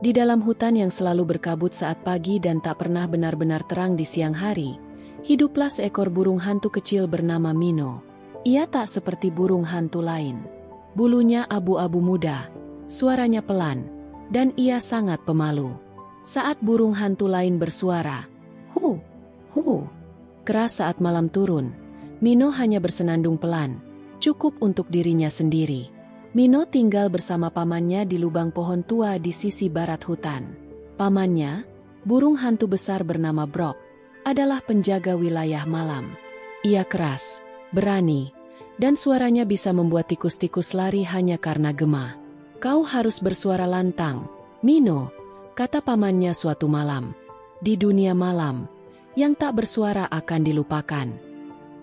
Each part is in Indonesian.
Di dalam hutan yang selalu berkabut saat pagi dan tak pernah benar-benar terang di siang hari, hiduplah seekor burung hantu kecil bernama Mino. Ia tak seperti burung hantu lain. Bulunya abu-abu muda, suaranya pelan, dan ia sangat pemalu. Saat burung hantu lain bersuara, hu, hu, keras saat malam turun, Mino hanya bersenandung pelan, cukup untuk dirinya sendiri. Mino tinggal bersama pamannya di lubang pohon tua di sisi barat hutan. Pamannya, burung hantu besar bernama Brok, adalah penjaga wilayah malam. Ia keras, berani, dan suaranya bisa membuat tikus-tikus lari hanya karena gema. "Kau harus bersuara lantang, Mino," kata pamannya suatu malam. "Di dunia malam, yang tak bersuara akan dilupakan."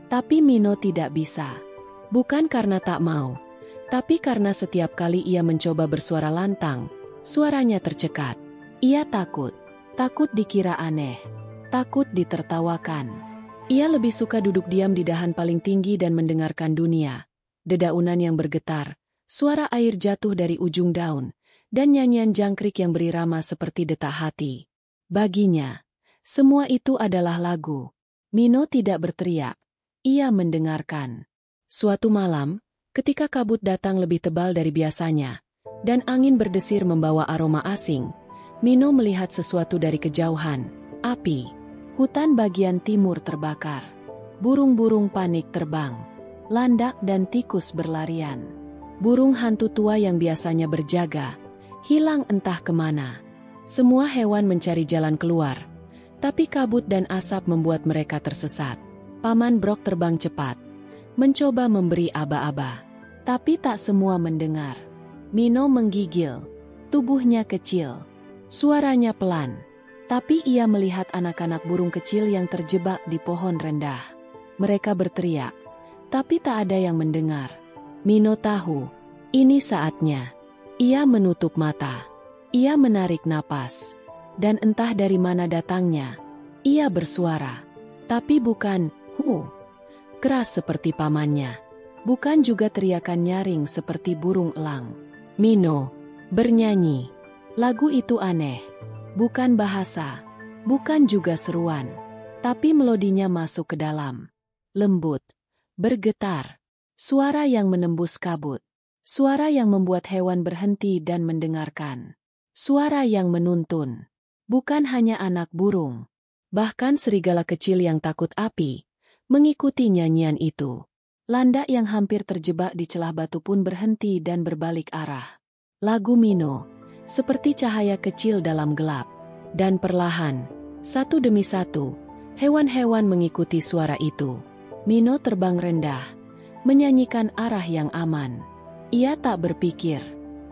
Tapi Mino tidak bisa. Bukan karena tak mau, tapi karena setiap kali ia mencoba bersuara lantang, suaranya tercekat. Ia takut dikira aneh, takut ditertawakan. Ia lebih suka duduk diam di dahan paling tinggi dan mendengarkan dunia. Dedaunan yang bergetar, suara air jatuh dari ujung daun, dan nyanyian jangkrik yang berirama seperti detak hati. Baginya, semua itu adalah lagu. Mino tidak berteriak, ia mendengarkan. Suatu malam, ketika kabut datang lebih tebal dari biasanya, dan angin berdesir membawa aroma asing, Mino melihat sesuatu dari kejauhan. Api. Hutan bagian timur terbakar. Burung-burung panik terbang. Landak dan tikus berlarian. Burung hantu tua yang biasanya berjaga, hilang entah kemana. Semua hewan mencari jalan keluar, tapi kabut dan asap membuat mereka tersesat. Paman Brok terbang cepat, mencoba memberi aba-aba. Tapi tak semua mendengar. Mino menggigil. Tubuhnya kecil. Suaranya pelan. Tapi ia melihat anak-anak burung kecil yang terjebak di pohon rendah. Mereka berteriak, tapi tak ada yang mendengar. Mino tahu, ini saatnya. Ia menutup mata. Ia menarik napas. Dan entah dari mana datangnya, ia bersuara. Tapi bukan, hu, keras seperti pamannya. Bukan juga teriakan nyaring seperti burung elang. Mino bernyanyi. Lagu itu aneh. Bukan bahasa, bukan juga seruan. Tapi melodinya masuk ke dalam. Lembut, bergetar. Suara yang menembus kabut. Suara yang membuat hewan berhenti dan mendengarkan. Suara yang menuntun. Bukan hanya anak burung. Bahkan serigala kecil yang takut api mengikuti nyanyian itu. Landak yang hampir terjebak di celah batu pun berhenti dan berbalik arah. Lagu Mino, seperti cahaya kecil dalam gelap. Dan perlahan, satu demi satu, hewan-hewan mengikuti suara itu. Mino terbang rendah, menyanyikan arah yang aman. Ia tak berpikir.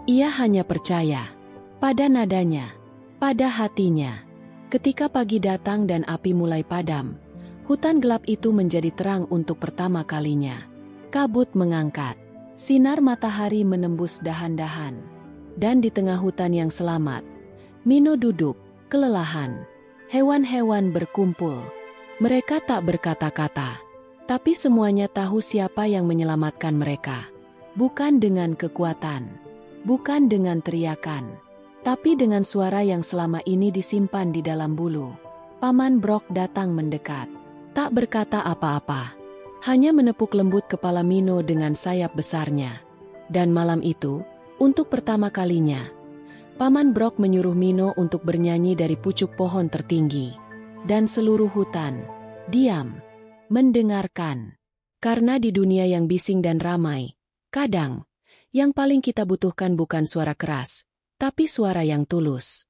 Ia hanya percaya. Pada nadanya, pada hatinya. Ketika pagi datang dan api mulai padam, hutan gelap itu menjadi terang untuk pertama kalinya. Kabut mengangkat. Sinar matahari menembus dahan-dahan. Dan di tengah hutan yang selamat, Mino duduk, kelelahan. Hewan-hewan berkumpul. Mereka tak berkata-kata. Tapi semuanya tahu siapa yang menyelamatkan mereka. Bukan dengan kekuatan. Bukan dengan teriakan. Tapi dengan suara yang selama ini disimpan di dalam bulu. Paman Brok datang mendekat. Tak berkata apa-apa, hanya menepuk lembut kepala Mino dengan sayap besarnya. Dan malam itu, untuk pertama kalinya, Paman Brok menyuruh Mino untuk bernyanyi dari pucuk pohon tertinggi. Dan seluruh hutan, diam, mendengarkan. Karena di dunia yang bising dan ramai, kadang, yang paling kita butuhkan bukan suara keras, tapi suara yang tulus.